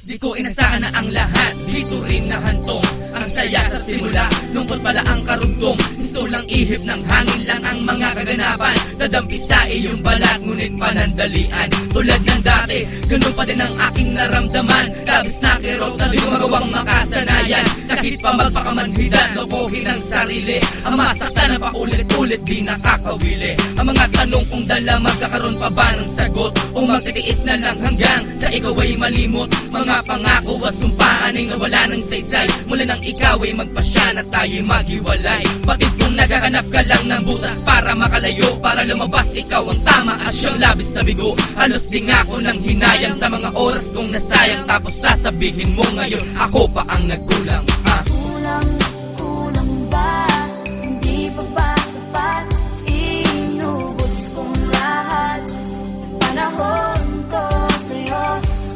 Di ko inasahan na ang lahat dito rin nahantong. Ang saya sa simula, lungkot pala ang karugtong. Gusto lang ihip ng hangin lang ang mga kaganapan. Dadampi sa iyong balat, ngunit panandalian. Tulad ng dati, ganun pa din ang aking naramdaman. Labis na kirot na di ko magawang makasanayan. Kahit pa magpakamanhidan, lokohin ang sarili. Ang masaktan na paulit-ulit, di nakakawili. Ang mga tanong kung dala, magkakaroon pa ba ng sagot? O magtitiis na lang hanggang sa ikaw ay malimot. Mga pangako at sumpaan ay nawala ng saysay. Mula nang ikaw ay magpasya na tayo'y maghiwalay. Batid kung naghahanap ka lang ng butas para makalayo, para lumabas ikaw ang tama at siyang labis na bigo. Halos di nga ako nang hinayang sa mga oras kong nasayang. Tapos sasabihin mo ngayon ako pa ang nagkulang. Kulang ba? Hindi pa ba sapat? Inubos kong lahat. Panahon ko sa'yo.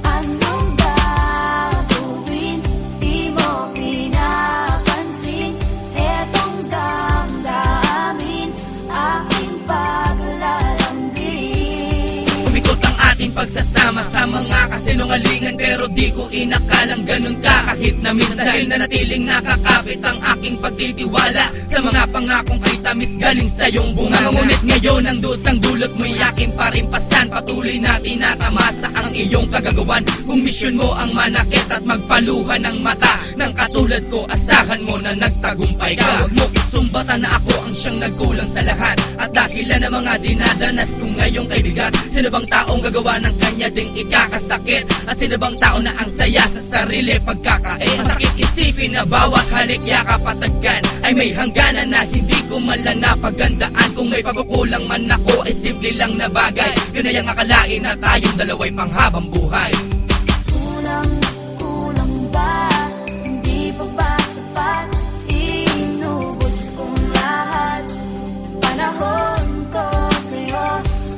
Anong gagawin? Di mo pinapansin. Etong damdamin, aking paglalambing. Umikot ang ating pagsasama sa mga kasinungalingan, pero di ko inakalang ganun ka kahit na minsan. Dahil nanatiling nakakapit ang aking pagtitiwala sa mga pangakong ay tamis galing sa iyong bunga. Ngunit ngayon ang dusang dulot mo'y aking parimpasan. Patuloy na tinatamasa ang iyong kagagawan. Kung misyon mo ang manakit at magpaluhan ng mata ng katulad ko, asahan mo na nagtagumpay ka. Huwag mo isumbatan na ako ang siyang nagkulang sa lahat. At dahilan ng mga dinadanas kong ngayong kaibigat. Sino bang taong gagawa ng kanya ding ikakasakit? At sino bang tao na ang saya sa sarili pagkakain? Masakit isipin na bawat halik yakap at agkan ay may hangganan na hindi ko malan napagandaan. Kung may pagkukulang man ako ay simple lang na bagay. Ganayang akalain na tayong dalawa'y panghabang buhay. Kulang ba? Hindi pa ba sapat? Inubos kong lahat. Panahon ko sa'yo.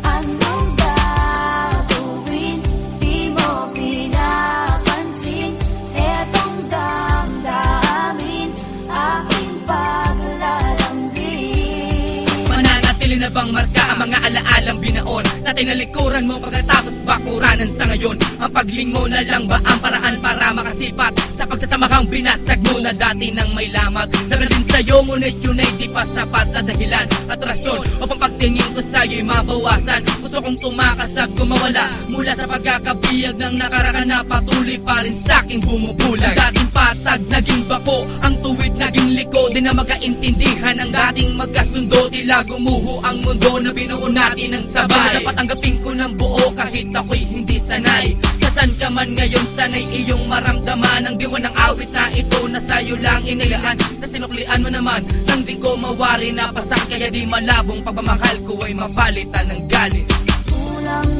Anong gagawin? Di mo pinapansin. Etong damdamin, aking paglalambing. Mananatili na bang marka ang mga alaalang binaon na tinalikuran mo pagkatapos bakuranan sa ngayon? Ang paglingo na lang ba ang paraan para makasipat sa pagsasamahang binasag mo na dati nang may lamag? Nagaling sa'yo ngunit yun ay di pa sapat na dahilan at rason upang pagtingin ko sa'yo'y mabawasan. Gusto kong tumakas at gumawala mula sa pagkakabiyag ng nakaraan na patuloy pa rin sa'king bumubulag. Ang dating patag naging bako, ang tuwid naging liko. Di na magkaintindihan ang dating magkasundo. Tila gumuho ang mundo na binuo natin ng sabay. Dapat tanggapin ko ng buo kahit ako'y hindi sanay. Kasan ka man ngayon, sanay iyong maramdaman ang diwa ng awit na ito na sa'yo lang inilaan. Na sinuklian mo naman nang di ko mawari na pasak. Kaya di malabong pagmamahal ko ay mapalitan ng galit. Kulang